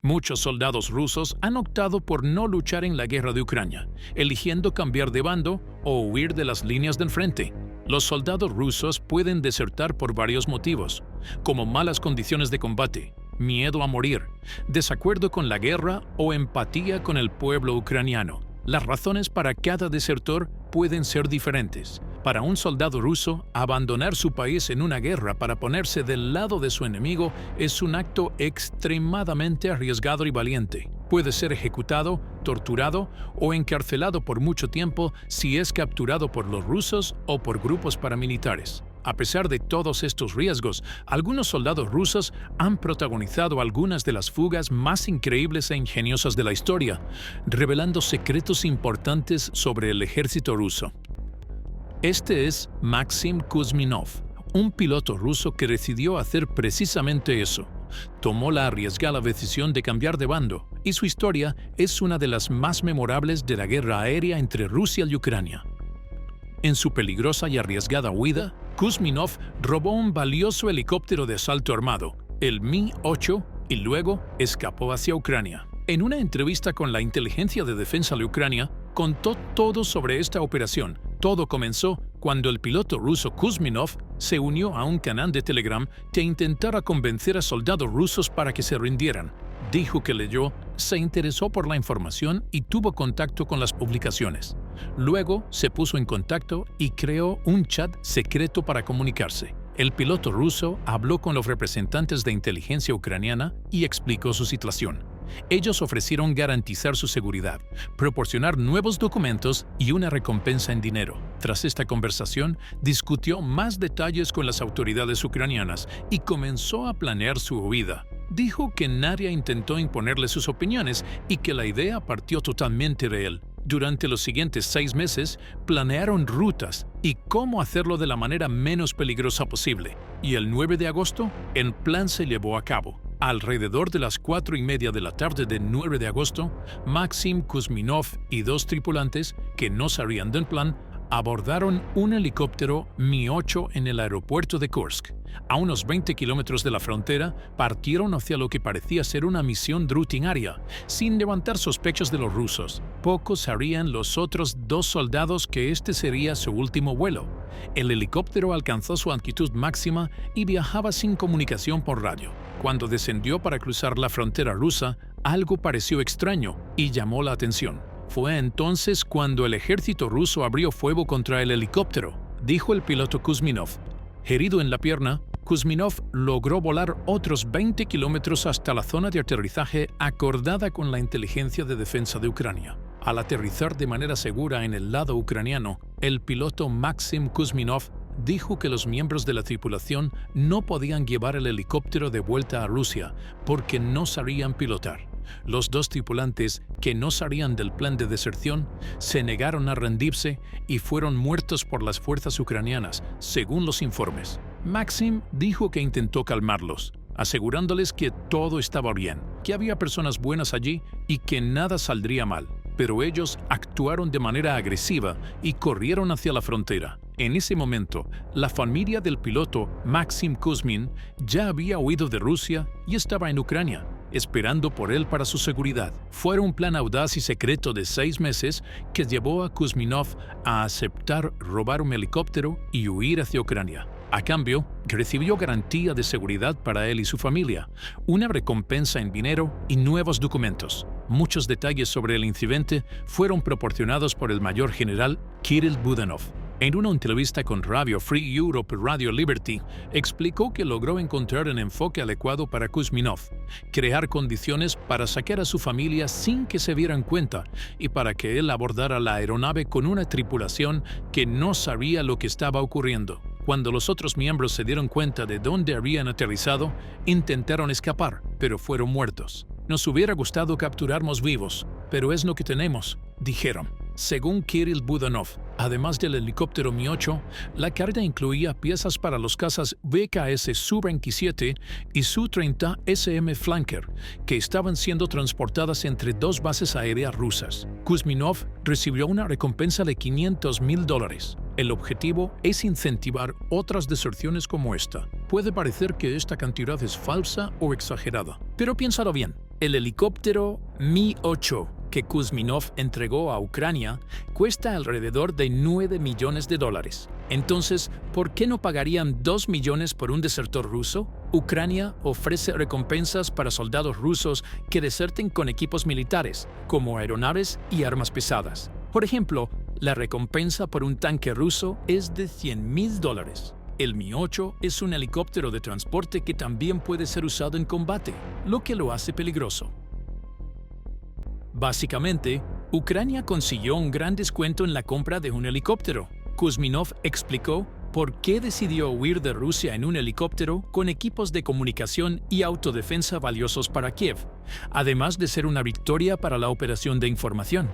Muchos soldados rusos han optado por no luchar en la guerra de Ucrania, eligiendo cambiar de bando o huir de las líneas del frente. Los soldados rusos pueden desertar por varios motivos, como malas condiciones de combate, miedo a morir, desacuerdo con la guerra o empatía con el pueblo ucraniano. Las razones para cada desertor pueden ser diferentes. Para un soldado ruso, abandonar su país en una guerra para ponerse del lado de su enemigo es un acto extremadamente arriesgado y valiente. Puede ser ejecutado, torturado o encarcelado por mucho tiempo si es capturado por los rusos o por grupos paramilitares. A pesar de todos estos riesgos, algunos soldados rusos han protagonizado algunas de las fugas más increíbles e ingeniosas de la historia, revelando secretos importantes sobre el ejército ruso. Este es Maxim Kuzminov, un piloto ruso que decidió hacer precisamente eso. Tomó la arriesgada decisión de cambiar de bando, y su historia es una de las más memorables de la guerra aérea entre Rusia y Ucrania. En su peligrosa y arriesgada huida, Kuzminov robó un valioso helicóptero de asalto armado, el Mi-8, y luego escapó hacia Ucrania. En una entrevista con la Inteligencia de Defensa de Ucrania, contó todo sobre esta operación. Todo comenzó cuando el piloto ruso Kuzminov se unió a un canal de Telegram que intentara convencer a soldados rusos para que se rindieran. Dijo que leyó, se interesó por la información y tuvo contacto con las publicaciones. Luego se puso en contacto y creó un chat secreto para comunicarse. El piloto ruso habló con los representantes de inteligencia ucraniana y explicó su situación. Ellos ofrecieron garantizar su seguridad, proporcionar nuevos documentos y una recompensa en dinero. Tras esta conversación, discutió más detalles con las autoridades ucranianas y comenzó a planear su huida. Dijo que nadie intentó imponerle sus opiniones y que la idea partió totalmente de él. Durante los siguientes 6 meses, planearon rutas y cómo hacerlo de la manera menos peligrosa posible. Y el 9 de agosto, el plan se llevó a cabo. Alrededor de las 4:30 de la tarde del 9 de agosto, Maxim Kuzminov y 2 tripulantes, que no sabían del plan, abordaron un helicóptero Mi-8 en el aeropuerto de Kursk. A unos 20 kilómetros de la frontera, partieron hacia lo que parecía ser una misión rutinaria, sin levantar sospechas de los rusos. Pocos sabían los otros 2 soldados que este sería su último vuelo. El helicóptero alcanzó su altitud máxima y viajaba sin comunicación por radio. Cuando descendió para cruzar la frontera rusa, algo pareció extraño y llamó la atención. Fue entonces cuando el ejército ruso abrió fuego contra el helicóptero, dijo el piloto Kuzminov. Herido en la pierna, Kuzminov logró volar otros 20 kilómetros hasta la zona de aterrizaje acordada con la Inteligencia de Defensa de Ucrania. Al aterrizar de manera segura en el lado ucraniano, el piloto Maxim Kuzminov dijo que los miembros de la tripulación no podían llevar el helicóptero de vuelta a Rusia porque no sabían pilotar. Los 2 tripulantes, que no sabían del plan de deserción, se negaron a rendirse y fueron muertos por las fuerzas ucranianas, según los informes. Maxim dijo que intentó calmarlos, asegurándoles que todo estaba bien, que había personas buenas allí y que nada saldría mal. Pero ellos actuaron de manera agresiva y corrieron hacia la frontera. En ese momento, la familia del piloto Maxim Kuzmin ya había huido de Rusia y estaba en Ucrania, esperando por él para su seguridad. Fue un plan audaz y secreto de 6 meses que llevó a Kuzminov a aceptar robar un helicóptero y huir hacia Ucrania. A cambio, recibió garantía de seguridad para él y su familia, una recompensa en dinero y nuevos documentos. Muchos detalles sobre el incidente fueron proporcionados por el mayor general Kirill Budanov. En una entrevista con Radio Free Europe y Radio Liberty, explicó que logró encontrar un enfoque adecuado para Kuzminov, crear condiciones para sacar a su familia sin que se dieran cuenta y para que él abordara la aeronave con una tripulación que no sabía lo que estaba ocurriendo. Cuando los otros miembros se dieron cuenta de dónde habían aterrizado, intentaron escapar, pero fueron muertos. Nos hubiera gustado capturarnos vivos, pero es lo que tenemos, dijeron. Según Kirill Budanov, además del helicóptero Mi-8, la carga incluía piezas para los cazas BKS Su-27 y Su-30 SM Flanker, que estaban siendo transportadas entre 2 bases aéreas rusas. Kuzminov recibió una recompensa de $500,000. El objetivo es incentivar otras deserciones como esta. Puede parecer que esta cantidad es falsa o exagerada, pero piénsalo bien. El helicóptero Mi-8 que Kuzminov entregó a Ucrania cuesta alrededor de $9 millones. Entonces, ¿por qué no pagarían $2 millones por un desertor ruso? Ucrania ofrece recompensas para soldados rusos que deserten con equipos militares, como aeronaves y armas pesadas. Por ejemplo, la recompensa por un tanque ruso es de $100,000. El Mi-8 es un helicóptero de transporte que también puede ser usado en combate, lo que lo hace peligroso. Básicamente, Ucrania consiguió un gran descuento en la compra de un helicóptero. Kuzminov explicó por qué decidió huir de Rusia en un helicóptero con equipos de comunicación y autodefensa valiosos para Kiev, además de ser una victoria para la operación de información.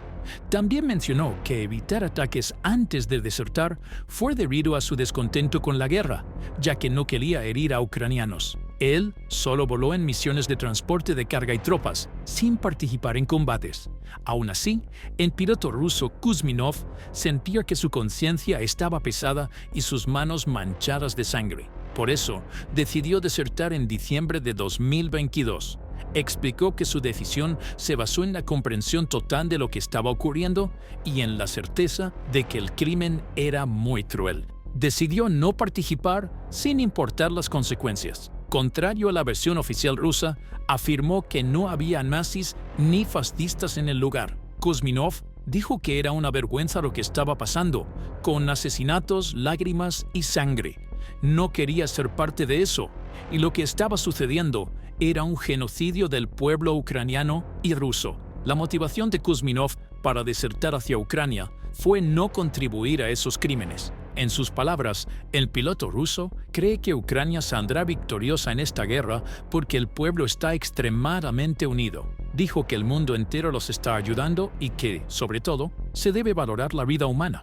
También mencionó que evitar ataques antes de desertar fue debido a su descontento con la guerra, ya que no quería herir a ucranianos. Él solo voló en misiones de transporte de carga y tropas, sin participar en combates. Aún así, el piloto ruso Kuzminov sentía que su conciencia estaba pesada y sus manos manchadas de sangre. Por eso, decidió desertar en diciembre de 2022. Explicó que su decisión se basó en la comprensión total de lo que estaba ocurriendo y en la certeza de que el crimen era muy cruel. Decidió no participar sin importar las consecuencias. Contrario a la versión oficial rusa, afirmó que no había nazis ni fascistas en el lugar. Kuzminov dijo que era una vergüenza lo que estaba pasando, con asesinatos, lágrimas y sangre. No quería ser parte de eso, y lo que estaba sucediendo era un genocidio del pueblo ucraniano y ruso. La motivación de Kuzminov para desertar hacia Ucrania fue no contribuir a esos crímenes. En sus palabras, el piloto ruso cree que Ucrania saldrá victoriosa en esta guerra porque el pueblo está extremadamente unido. Dijo que el mundo entero los está ayudando y que, sobre todo, se debe valorar la vida humana.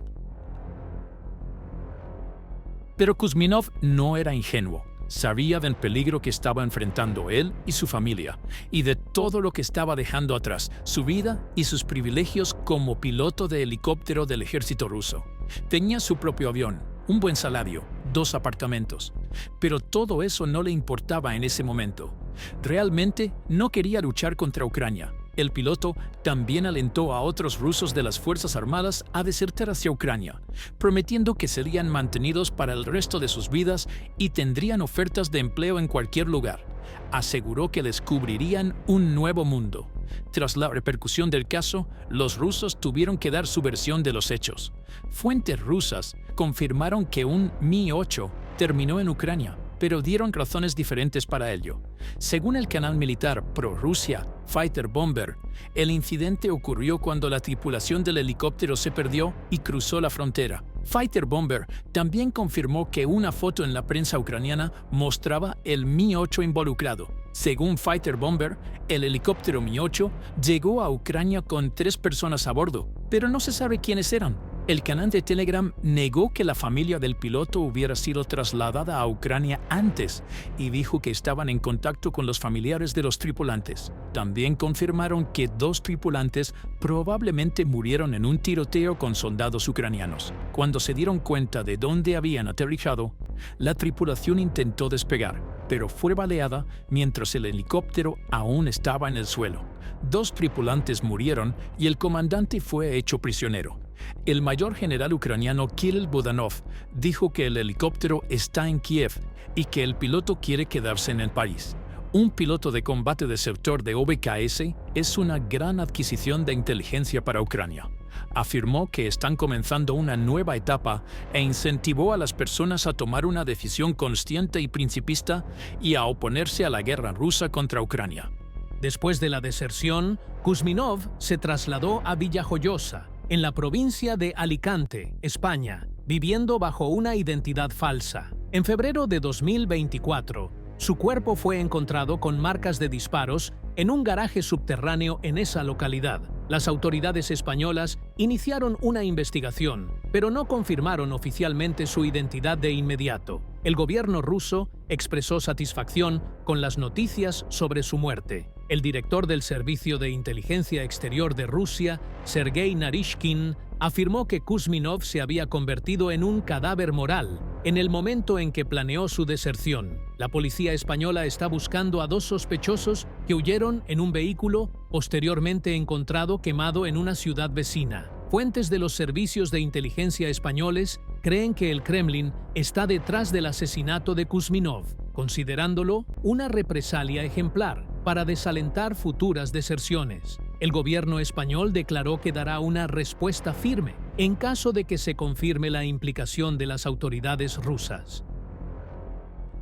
Pero Kuzminov no era ingenuo. Sabía del peligro que estaba enfrentando él y su familia, y de todo lo que estaba dejando atrás, su vida y sus privilegios como piloto de helicóptero del ejército ruso. Tenía su propio avión, un buen salario, 2 apartamentos. Pero todo eso no le importaba en ese momento. Realmente no quería luchar contra Ucrania. El piloto también alentó a otros rusos de las Fuerzas Armadas a desertar hacia Ucrania, prometiendo que serían mantenidos para el resto de sus vidas y tendrían ofertas de empleo en cualquier lugar. Aseguró que descubrirían un nuevo mundo. Tras la repercusión del caso, los rusos tuvieron que dar su versión de los hechos. Fuentes rusas confirmaron que un Mi-8 terminó en Ucrania, pero dieron razones diferentes para ello. Según el canal militar pro-Rusia Fighter Bomber, el incidente ocurrió cuando la tripulación del helicóptero se perdió y cruzó la frontera. Fighter Bomber también confirmó que una foto en la prensa ucraniana mostraba el Mi-8 involucrado. Según Fighter Bomber, el helicóptero Mi-8 llegó a Ucrania con 3 personas a bordo, pero no se sabe quiénes eran. El canal de Telegram negó que la familia del piloto hubiera sido trasladada a Ucrania antes y dijo que estaban en contacto con los familiares de los tripulantes. También confirmaron que 2 tripulantes probablemente murieron en un tiroteo con soldados ucranianos. Cuando se dieron cuenta de dónde habían aterrizado, la tripulación intentó despegar, pero fue baleada mientras el helicóptero aún estaba en el suelo. 2 tripulantes murieron y el comandante fue hecho prisionero. El mayor general ucraniano Kirill Budanov dijo que el helicóptero está en Kiev y que el piloto quiere quedarse en el país. Un piloto de combate desertor de OBKS es una gran adquisición de inteligencia para Ucrania. Afirmó que están comenzando una nueva etapa e incentivó a las personas a tomar una decisión consciente y principista y a oponerse a la guerra rusa contra Ucrania. Después de la deserción, Kuzminov se trasladó a Villajoyosa, en la provincia de Alicante, España, viviendo bajo una identidad falsa. En febrero de 2024, su cuerpo fue encontrado con marcas de disparos en un garaje subterráneo en esa localidad. Las autoridades españolas iniciaron una investigación, pero no confirmaron oficialmente su identidad de inmediato. El gobierno ruso expresó satisfacción con las noticias sobre su muerte. El director del Servicio de Inteligencia Exterior de Rusia, Sergei Narishkin, afirmó que Kuzminov se había convertido en un cadáver moral En el momento en que planeó su deserción, la policía española está buscando a 2 sospechosos que huyeron en un vehículo posteriormente encontrado quemado en una ciudad vecina. Fuentes de los servicios de inteligencia españoles creen que el Kremlin está detrás del asesinato de Kuzminov, considerándolo una represalia ejemplar para desalentar futuras deserciones. El gobierno español declaró que dará una respuesta firme en caso de que se confirme la implicación de las autoridades rusas.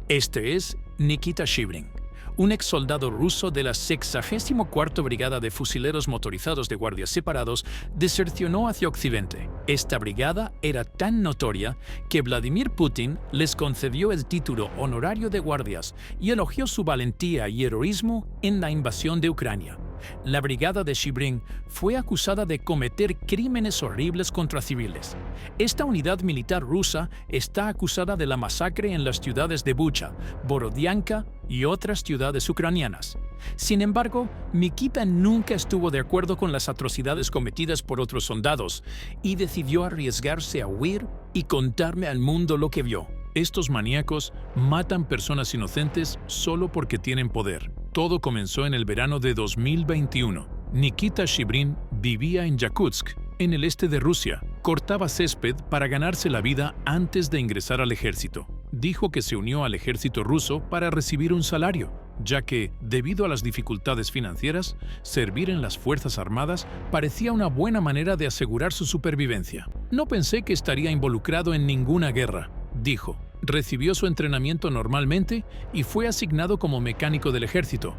Este es Nikita Shibrin, un ex soldado ruso de la 64ª Brigada de Fusileros Motorizados de Guardias Separados, desercionó hacia Occidente. Esta brigada era tan notoria que Vladimir Putin les concedió el título honorario de guardias y elogió su valentía y heroísmo en la invasión de Ucrania. La brigada de Shibrin fue acusada de cometer crímenes horribles contra civiles. Esta unidad militar rusa está acusada de la masacre en las ciudades de Bucha, Borodianka y otras ciudades ucranianas. Sin embargo, Nikita nunca estuvo de acuerdo con las atrocidades cometidas por otros soldados y decidió arriesgarse a huir y contarme al mundo lo que vio. Estos maníacos matan personas inocentes solo porque tienen poder. Todo comenzó en el verano de 2021. Nikita Shibrin vivía en Yakutsk, en el este de Rusia. Cortaba césped para ganarse la vida antes de ingresar al ejército. Dijo que se unió al ejército ruso para recibir un salario, ya que, debido a las dificultades financieras, servir en las Fuerzas Armadas parecía una buena manera de asegurar su supervivencia. No pensé que estaría involucrado en ninguna guerra, dijo. Recibió su entrenamiento normalmente y fue asignado como mecánico del ejército.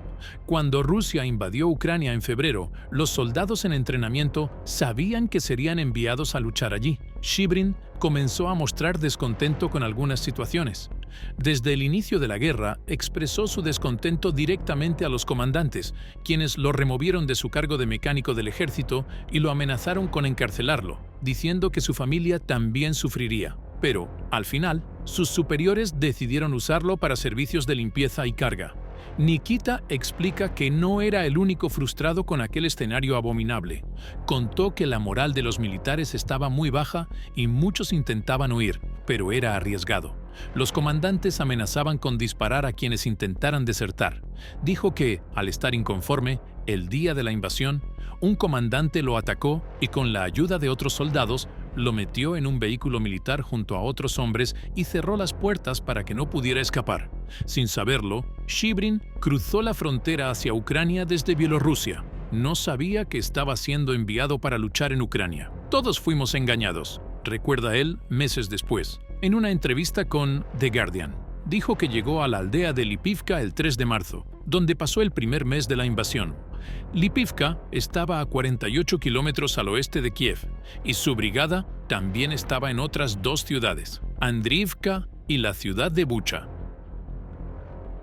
Cuando Rusia invadió Ucrania en febrero, los soldados en entrenamiento sabían que serían enviados a luchar allí. Shibrin comenzó a mostrar descontento con algunas situaciones. Desde el inicio de la guerra, expresó su descontento directamente a los comandantes, quienes lo removieron de su cargo de mecánico del ejército y lo amenazaron con encarcelarlo, diciendo que su familia también sufriría. Pero, al final, sus superiores decidieron usarlo para servicios de limpieza y carga. Nikita explica que no era el único frustrado con aquel escenario abominable. Contó que la moral de los militares estaba muy baja y muchos intentaban huir, pero era arriesgado. Los comandantes amenazaban con disparar a quienes intentaran desertar. Dijo que, al estar inconforme, el día de la invasión, un comandante lo atacó y con la ayuda de otros soldados, lo metió en un vehículo militar junto a otros hombres y cerró las puertas para que no pudiera escapar. Sin saberlo, Shibrin cruzó la frontera hacia Ucrania desde Bielorrusia. No sabía que estaba siendo enviado para luchar en Ucrania. Todos fuimos engañados, recuerda él meses después. En una entrevista con The Guardian, dijo que llegó a la aldea de Lipivka el 3 de marzo, donde pasó el primer mes de la invasión. Lipivka estaba a 48 kilómetros al oeste de Kiev y su brigada también estaba en otras 2 ciudades, Andriivka y la ciudad de Bucha.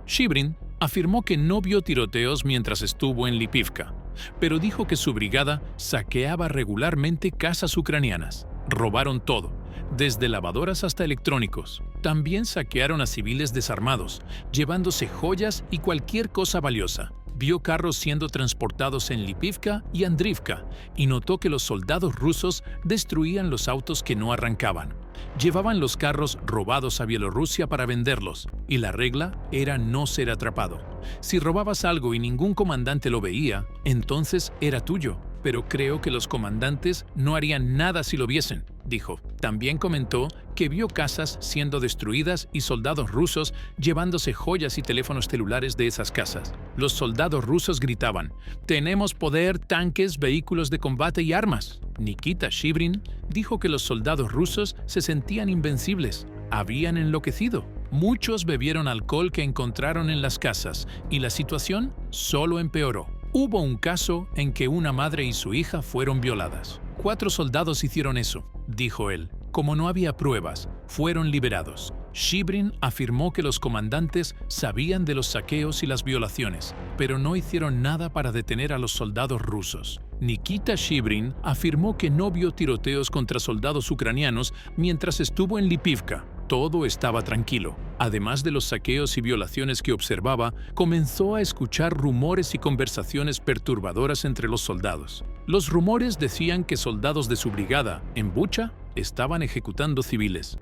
Shibrin afirmó que no vio tiroteos mientras estuvo en Lipivka, pero dijo que su brigada saqueaba regularmente casas ucranianas. Robaron todo, desde lavadoras hasta electrónicos. También saquearon a civiles desarmados, llevándose joyas y cualquier cosa valiosa. Vio carros siendo transportados en Lipivka y Andriivka y notó que los soldados rusos destruían los autos que no arrancaban. Llevaban los carros robados a Bielorrusia para venderlos, y la regla era no ser atrapado. Si robabas algo y ningún comandante lo veía, entonces era tuyo. Pero creo que los comandantes no harían nada si lo viesen, dijo. También comentó que vio casas siendo destruidas y soldados rusos llevándose joyas y teléfonos celulares de esas casas. Los soldados rusos gritaban: «Tenemos poder, tanques, vehículos de combate y armas». Nikita Shibrin dijo que los soldados rusos se sentían invencibles. Habían enloquecido. Muchos bebieron alcohol que encontraron en las casas y la situación solo empeoró. Hubo un caso en que una madre y su hija fueron violadas. 4 soldados hicieron eso, dijo él. Como no había pruebas, fueron liberados. Shibrin afirmó que los comandantes sabían de los saqueos y las violaciones, pero no hicieron nada para detener a los soldados rusos. Nikita Shibrin afirmó que no vio tiroteos contra soldados ucranianos mientras estuvo en Lipivka. Todo estaba tranquilo. Además de los saqueos y violaciones que observaba, comenzó a escuchar rumores y conversaciones perturbadoras entre los soldados. Los rumores decían que soldados de su brigada, en Bucha, estaban ejecutando civiles.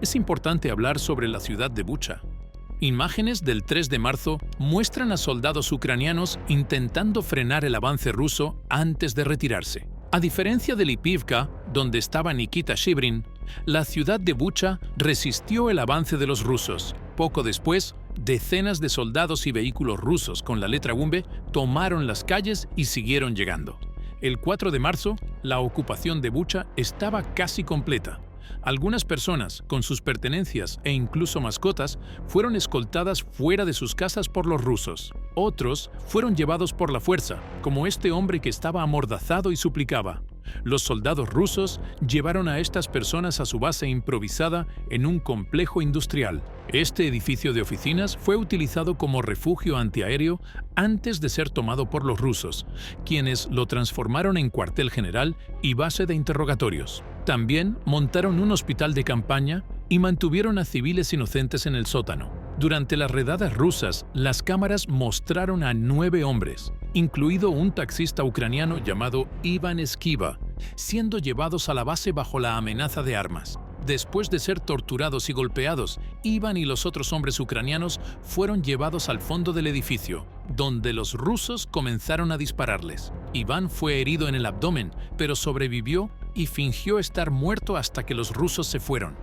es importante hablar sobre la ciudad de Bucha. Imágenes del 3 de marzo muestran a soldados ucranianos intentando frenar el avance ruso antes de retirarse. A diferencia de Lipivka, donde estaba Nikita Shibrin, la ciudad de Bucha resistió el avance de los rusos. Poco después, decenas de soldados y vehículos rusos con la letra V tomaron las calles y siguieron llegando. El 4 de marzo, la ocupación de Bucha estaba casi completa. Algunas personas, con sus pertenencias e incluso mascotas, fueron escoltadas fuera de sus casas por los rusos. Otros fueron llevados por la fuerza, como este hombre que estaba amordazado y suplicaba. Los soldados rusos llevaron a estas personas a su base improvisada en un complejo industrial. Este edificio de oficinas fue utilizado como refugio antiaéreo antes de ser tomado por los rusos, quienes lo transformaron en cuartel general y base de interrogatorios. También montaron un hospital de campaña y mantuvieron a civiles inocentes en el sótano. Durante las redadas rusas, las cámaras mostraron a 9 hombres, incluido un taxista ucraniano llamado Ivan Esquiva, siendo llevados a la base bajo la amenaza de armas. Después de ser torturados y golpeados, Ivan y los otros hombres ucranianos fueron llevados al fondo del edificio, donde los rusos comenzaron a dispararles. Iván fue herido en el abdomen, pero sobrevivió y fingió estar muerto hasta que los rusos se fueron.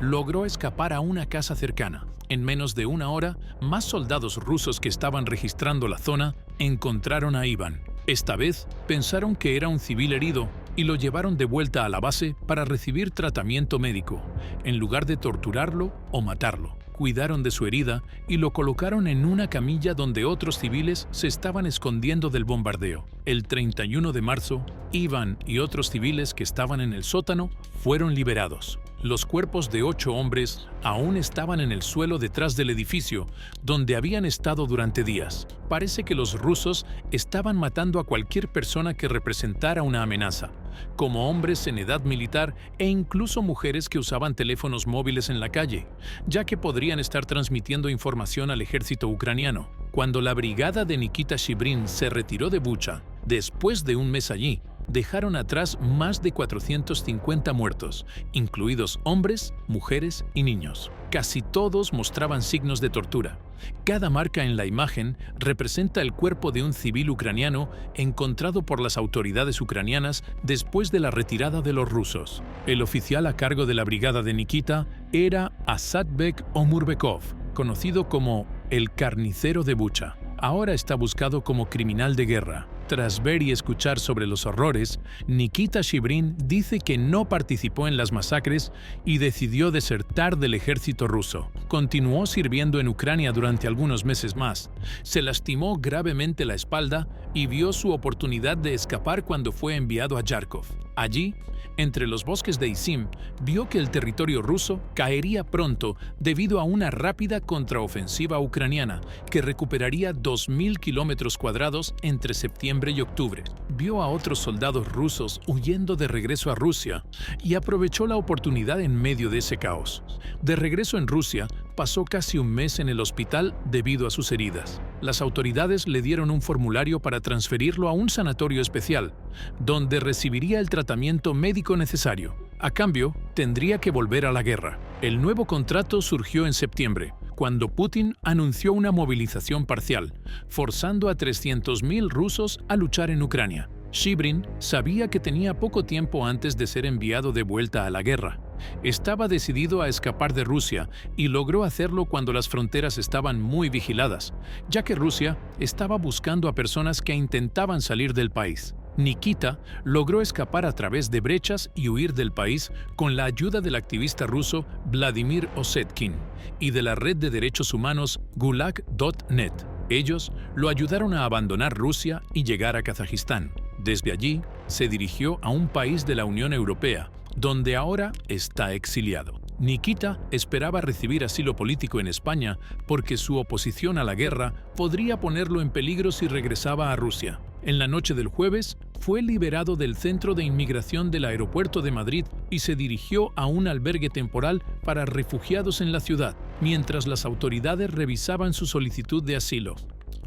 Logró escapar a una casa cercana. En menos de una hora, más soldados rusos que estaban registrando la zona encontraron a Iván. Esta vez pensaron que era un civil herido y lo llevaron de vuelta a la base para recibir tratamiento médico, en lugar de torturarlo o matarlo. Cuidaron de su herida y lo colocaron en una camilla donde otros civiles se estaban escondiendo del bombardeo. El 31 de marzo, Iván y otros civiles que estaban en el sótano fueron liberados. Los cuerpos de 8 hombres aún estaban en el suelo detrás del edificio, donde habían estado durante días. Parece que los rusos estaban matando a cualquier persona que representara una amenaza, como hombres en edad militar e incluso mujeres que usaban teléfonos móviles en la calle, ya que podrían estar transmitiendo información al ejército ucraniano. Cuando la brigada de Nikita Shibrin se retiró de Bucha, después de un mes allí, dejaron atrás más de 450 muertos, incluidos hombres, mujeres y niños. Casi todos mostraban signos de tortura. Cada marca en la imagen representa el cuerpo de un civil ucraniano encontrado por las autoridades ucranianas después de la retirada de los rusos. El oficial a cargo de la brigada de Nikita era Asadbek Omurbekov, conocido como el carnicero de Bucha. Ahora está buscado como criminal de guerra. Tras ver y escuchar sobre los horrores, Nikita Shibrin dice que no participó en las masacres y decidió desertar del ejército ruso. Continuó sirviendo en Ucrania durante algunos meses más. Se lastimó gravemente la espalda y vio su oportunidad de escapar cuando fue enviado a Yarkov. Allí, entre los bosques de Izim, vio que el territorio ruso caería pronto debido a una rápida contraofensiva ucraniana que recuperaría 2.000 kilómetros cuadrados entre septiembre y octubre. Vio a otros soldados rusos huyendo de regreso a Rusia y aprovechó la oportunidad en medio de ese caos. De regreso en Rusia, pasó casi un mes en el hospital debido a sus heridas. Las autoridades le dieron un formulario para transferirlo a un sanatorio especial, donde recibiría el tratamiento médico necesario. A cambio, tendría que volver a la guerra. El nuevo contrato surgió en septiembre, cuando Putin anunció una movilización parcial, forzando a 300.000 rusos a luchar en Ucrania. Shibrin sabía que tenía poco tiempo antes de ser enviado de vuelta a la guerra. Estaba decidido a escapar de Rusia y logró hacerlo cuando las fronteras estaban muy vigiladas, ya que Rusia estaba buscando a personas que intentaban salir del país. Nikita logró escapar a través de brechas y huir del país con la ayuda del activista ruso Vladimir Osetkin y de la red de derechos humanos Gulag.net. Ellos lo ayudaron a abandonar Rusia y llegar a Kazajistán. Desde allí, se dirigió a un país de la Unión Europea, donde ahora está exiliado. Nikita esperaba recibir asilo político en España porque su oposición a la guerra podría ponerlo en peligro si regresaba a Rusia. En la noche del jueves, fue liberado del centro de inmigración del aeropuerto de Madrid y se dirigió a un albergue temporal para refugiados en la ciudad, mientras las autoridades revisaban su solicitud de asilo.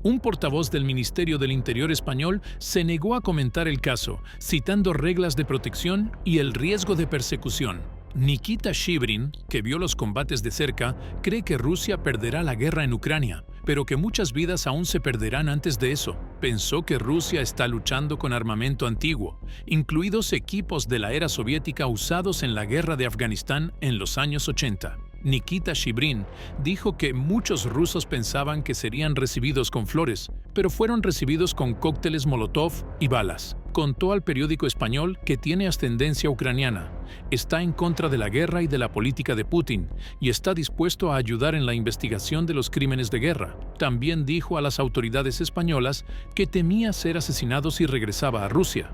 Un portavoz del Ministerio del Interior español se negó a comentar el caso, citando reglas de protección y el riesgo de persecución. Nikita Shibrin, que vio los combates de cerca, cree que Rusia perderá la guerra en Ucrania, pero que muchas vidas aún se perderán antes de eso. Pensó que Rusia está luchando con armamento antiguo, incluidos equipos de la era soviética usados en la guerra de Afganistán en los años 80. Nikita Shibrin dijo que muchos rusos pensaban que serían recibidos con flores, pero fueron recibidos con cócteles Molotov y balas. Contó al periódico español que tiene ascendencia ucraniana, está en contra de la guerra y de la política de Putin y está dispuesto a ayudar en la investigación de los crímenes de guerra. También dijo a las autoridades españolas que temía ser asesinado si regresaba a Rusia.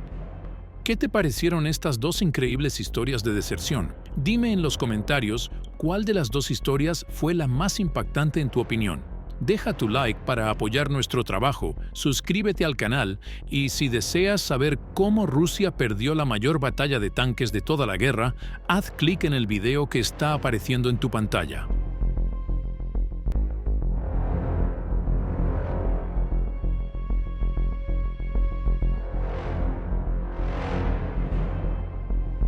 ¿Qué te parecieron estas dos increíbles historias de deserción? Dime en los comentarios cuál de las dos historias fue la más impactante en tu opinión. Deja tu like para apoyar nuestro trabajo, suscríbete al canal y si deseas saber cómo Rusia perdió la mayor batalla de tanques de toda la guerra, haz clic en el video que está apareciendo en tu pantalla.